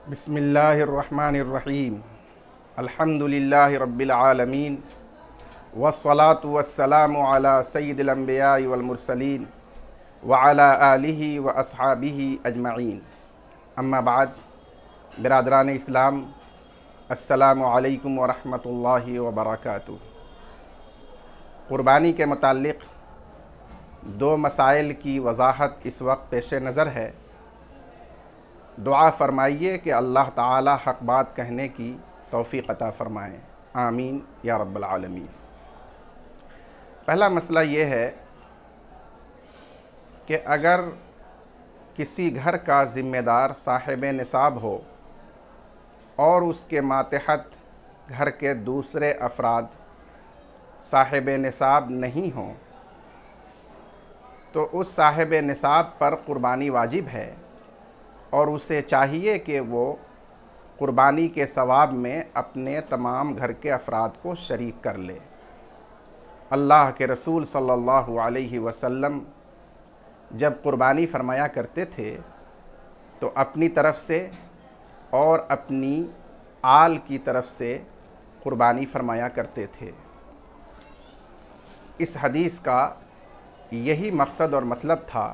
बिस्मिल्लाहिर्रहमानिर्रहीम अल्हम्दुलिल्लाहि रब्बिल आलमीन वस्सलातु वस्सलामु अला सय्यिदिल अंबियाइ वल मुरसलीन व अला आलिहि व अस्हाबिहि अजमईन। अम्मा बाद, बिरादरान इस्लाम, अस्सलामु अलैकुम व रहमतुल्लाहि व बरकातुहू। क़ुरबानी के मुताल्लिक़ दो मसाइल की वज़ाहत इस वक्त पेश नज़र है। दुआ फ़रमाइए कि अल्लाह ताला हक़ बात कहने की तौफ़ीक़ अता फ़रमाएँ, आमीन या रब्बल आलमीन। पहला मसला ये है कि अगर किसी घर का ज़िम्मेदार साहिब निसाब हो और उसके मातहत घर के दूसरे अफराद साहिब निसाब नहीं हों तो उस साहिब निसाब पर क़ुरबानी वाजिब है और उसे चाहिए कि वो क़ुरबानी के सवाब में अपने तमाम घर के अफराद को शरीक कर ले। अल्लाह के रसूल सल्लल्लाहु अलैहि वसल्लम जब क़ुरबानी फरमाया करते थे तो अपनी तरफ़ से और अपनी आल की तरफ़ से क़ुरबानी फरमाया करते थे। इस हदीस का यही मकसद और मतलब था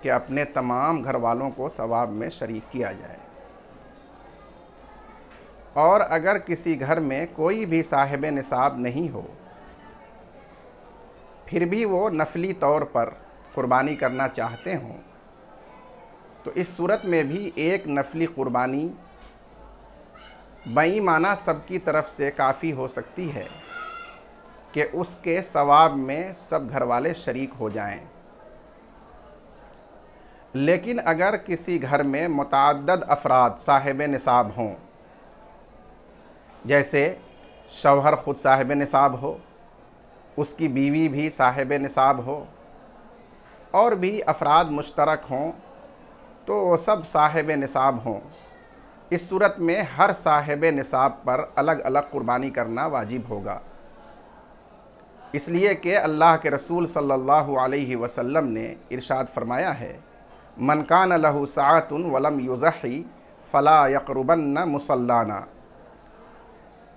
कि अपने तमाम घर वालों को सवाब में शरीक किया जाए। और अगर किसी घर में कोई भी साहिब निसाब नहीं हो फिर भी वो नफली तौर पर क़ुरबानी करना चाहते हों तो इस सूरत में भी एक नफली क़ुरबानी बेईमाना सबकी तरफ से काफ़ी हो सकती है कि उसके सवाब में सब घर वाले शरीक हो जाएं। लेकिन अगर किसी घर में मुतअद्दद अफराद साहिब निसाब हों, जैसे शौहर ख़ुद साहिब निसाब हो, उसकी बीवी भी साहिब निसाब हो और भी अफराद मुश्तरक हों, तो वो सब साहिब निसाब हों, इस सूरत में हर साहिब निसाब पर अलग अलग क़ुरबानी करना वाजिब होगा। इसलिए कि अल्लाह के रसूल सल्लल्लाहु अलैहि वसल्लम ने इरशाद फरमाया है, मन कान लहु साअतुन वलम युज़ही फ़ला यक़रुबन्न मुसल्लाना।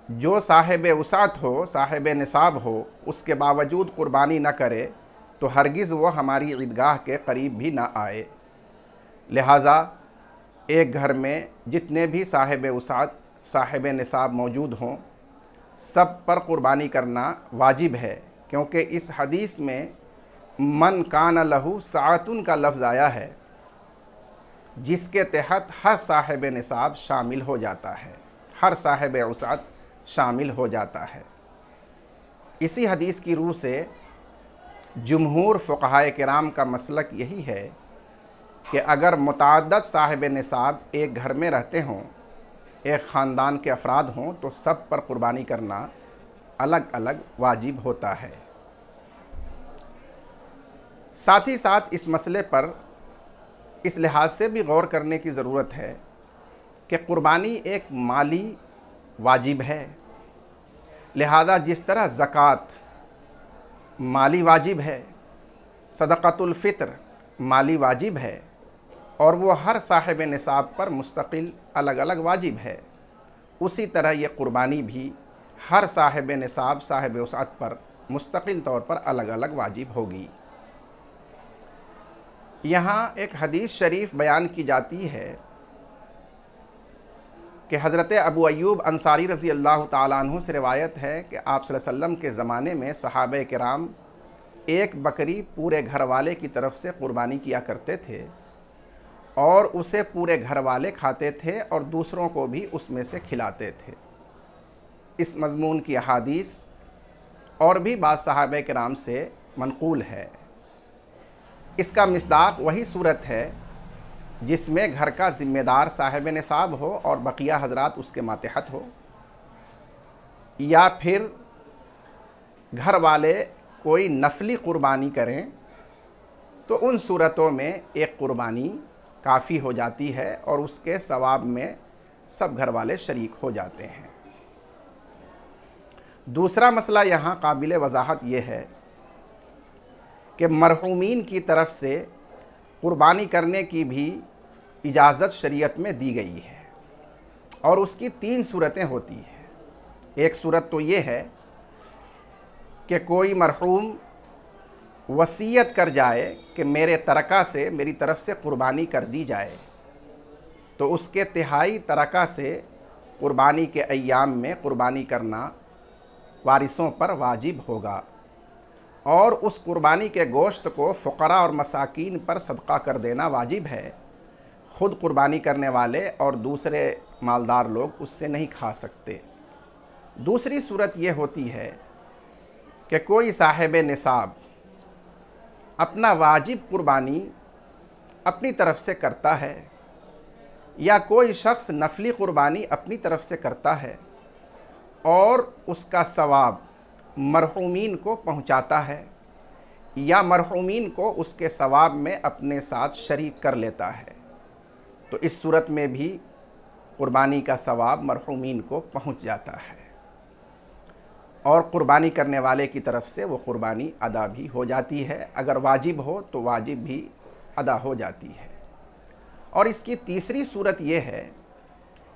जो साहिब उसात हो, साहिब निसाब हो, उसके बावजूद क़ुरबानी न करे तो हरगिज़ वो हमारी ईदगाह के करीब भी ना आए। लिहाजा एक घर में जितने भी साहिब उसात, साहिब निसाब मौजूद हों, सब पर क़ुरबानी करना वाजिब है, क्योंकि इस हदीस में मन कान लहु साअतुन का लफ्ज़ आया है, जिसके तहत हर साहिब निसाब शामिल हो जाता है, हर साहिब उसात शामिल हो जाता है। इसी हदीस की रूह से जुमहूर फ़ुक़हाए किराम का मसलक यही है कि अगर मुतअद्दद साहिब निसाब एक घर में रहते हों, एक ख़ानदान के अफराद हों, तो सब पर क़ुरबानी करना अलग अलग वाजिब होता है। साथ ही साथ इस मसले पर इस लिहाज से भी गौर करने की ज़रूरत है कि क़ुरबानी एक माली वाजिब है। लिहाजा जिस तरह ज़कात माली वाजिब है, सदक़तुल फ़ित्र माली वाजिब है और वो हर साहिब निसाब पर मुस्तकिल अलग अलग वाजिब है, उसी तरह ये क़ुरबानी भी हर साहिब निसाब, साहिब उसात पर मुस्तकिल तौर पर अलग अलग वाजिब होगी। यहाँ एक हदीस शरीफ बयान की जाती है कि हज़रत अबू अय्यूब अंसारी रज़ी अल्लाह ताला अन्हु से रिवायत है कि आप सल्लल्लाहु अलैहि वसल्लम के ज़माने में सहाबे किराम एक बकरी पूरे घर वाले की तरफ से क़ुरबानी किया करते थे और उसे पूरे घर वाले खाते थे और दूसरों को भी उसमें से खिलाते थे। इस मज़मून की अहादीस और भी बाज़ सहाबे किराम से मनक़ूल है। इसका मिस्दाक़ वही सूरत है जिसमें घर का ज़िम्मेदार साहिब निसाब हो और बकिया हज़रात उसके मातहत हो, या फिर घर वाले कोई नफली क़ुरबानी करें तो उन सूरतों में एक क़ुरबानी काफ़ी हो जाती है और उसके सवाब में सब घर वाले शरीक हो जाते हैं। दूसरा मसला यहाँ काबिल वज़ाहत ये है कि मरहूमीन की तरफ से क़ुरबानी करने की भी اجازت شریعت میں دی گئی ہے، اور اس کی 3 صورتیں ہوتی ہیں۔ ایک صورت تو یہ ہے کہ کوئی مرحوم وصیت کر جائے کہ میرے ترکہ سے میری طرف سے قربانی کر دی جائے، تو اس کے تہائی ترکہ سے قربانی کے ایام میں قربانی کرنا وارثوں پر واجب ہوگا، اور اس قربانی کے گوشت کو فقراء اور مساکین پر صدقہ کر دینا واجب ہے۔ خود قربانی کرنے والے اور دوسرے مالدار لوگ اس سے نہیں کھا سکتے۔ دوسری صورت یہ ہوتی ہے کہ کوئی صاحب نصاب اپنا واجب قربانی اپنی طرف سے کرتا ہے، یا کوئی شخص نفلی قربانی اپنی طرف سے کرتا ہے اور اس کا ثواب مرحومین کو پہنچاتا ہے، یا مرحومین کو اس کے ثواب میں اپنے ساتھ شریک کر لیتا ہے، تو اس صورت میں بھی قربانی کا ثواب مرحومین کو پہنچ جاتا ہے، اور قربانی کرنے والے کی طرف سے وہ قربانی ادا بھی ہو جاتی ہے۔ اگر واجب ہو تو واجب بھی ادا ہو جاتی ہے۔ اور اس کی تیسری صورت یہ ہے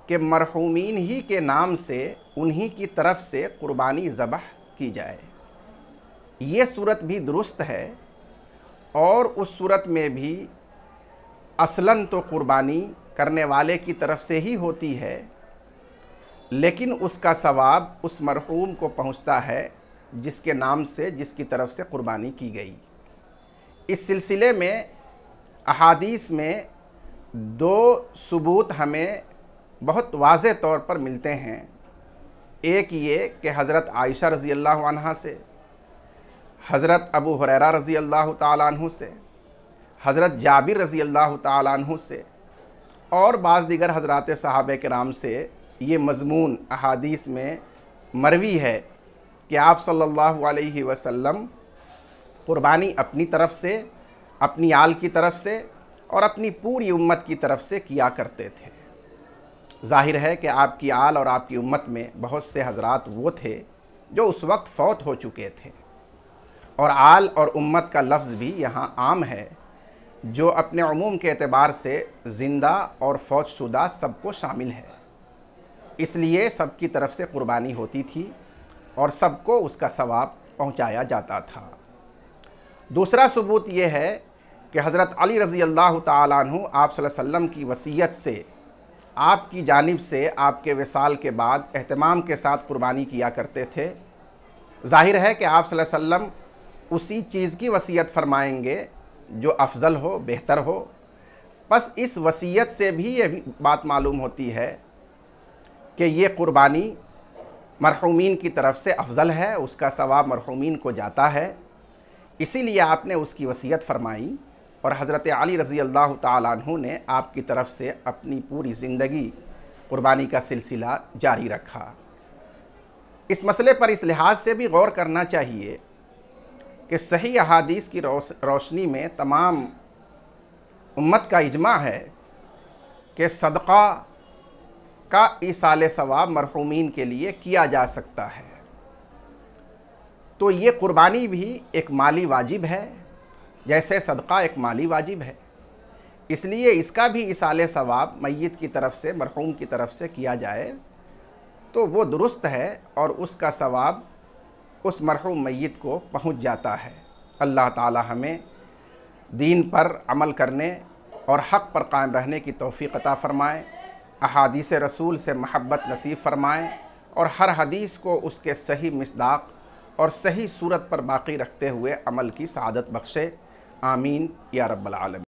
کہ مرحومین ہی کے نام سے انہی کی طرف سے قربانی ذبح کی جائے، یہ صورت بھی درست ہے، اور اس صورت میں بھی اصلاً تو قربانی کرنے والے کی طرف سے ہی ہوتی ہے، لیکن اس کا ثواب اس مرحوم کو پہنچتا ہے جس کے نام سے، جس کی طرف سے قربانی کی گئی۔ اس سلسلے میں احادیث میں 2 ثبوت ہمیں بہت واضح طور پر ملتے ہیں۔ ایک یہ کہ حضرت عائشہ رضی اللہ عنہا سے، حضرت ابو ہریرہ رضی اللہ تعالیٰ عنہ سے، حضرت جابر رضی اللہ تعالیٰ عنہ سے، اور بعض دیگر حضرات صحابہ کرام سے یہ مضمون احادیث میں مروی ہے کہ آپ صلی اللہ علیہ وسلم قربانی اپنی طرف سے، اپنی آل کی طرف سے اور اپنی پوری امت کی طرف سے کیا کرتے تھے۔ ظاہر ہے کہ آپ کی آل اور آپ کی امت میں بہت سے حضرات وہ تھے جو اس وقت فوت ہو چکے تھے، اور آل اور امت کا لفظ بھی یہاں عام ہے، جو اپنے عموم کے اعتبار سے زندہ اور فوت شدہ سب کو شامل ہے۔ اس لیے سب کی طرف سے قربانی ہوتی تھی اور سب کو اس کا ثواب پہنچایا جاتا تھا۔ دوسرا ثبوت یہ ہے کہ حضرت علی رضی اللہ تعالیٰ عنہ آپ صلی اللہ علیہ وسلم کی وصیت سے، آپ کی جانب سے آپ کے وصال کے بعد اہتمام کے ساتھ قربانی کیا کرتے تھے۔ ظاہر ہے کہ آپ صلی اللہ علیہ وسلم اسی چیز کی وصیت فرمائیں گے جو افضل ہو، بہتر ہو۔ بس اس وصیت سے بھی یہ بات معلوم ہوتی ہے کہ یہ قربانی مرحومین کی طرف سے افضل ہے، اس کا ثواب مرحومین کو جاتا ہے، اسی لیے آپ نے اس کی وصیت فرمائی، اور حضرت علی رضی اللہ تعالیٰ عنہ نے آپ کی طرف سے اپنی پوری زندگی قربانی کا سلسلہ جاری رکھا۔ اس مسئلے پر اس لحاظ سے بھی غور کرنا چاہیے کہ صحیح احادیث کی روشنی میں تمام امت کا اجماع ہے کہ صدقہ کا ایصال ثواب مرحومین کے لیے کیا جا سکتا ہے، تو یہ قربانی بھی ایک مالی واجب ہے، جیسے صدقہ ایک مالی واجب ہے، اس لیے اس کا بھی ایصال ثواب میت کی طرف سے، مرحوم کی طرف سے کیا جائے تو وہ درست ہے، اور اس کا ثواب اس مرحوم میت کو پہنچ جاتا ہے۔ اللہ تعالی ہمیں دین پر عمل کرنے اور حق پر قائم رہنے کی توفیق عطا فرمائے، احادیث رسول سے محبت نصیب فرمائیں، اور ہر حدیث کو اس کے صحیح مصداق اور صحیح صورت پر باقی رکھتے ہوئے عمل کی سعادت بخشے۔ آمین یا رب العالمین۔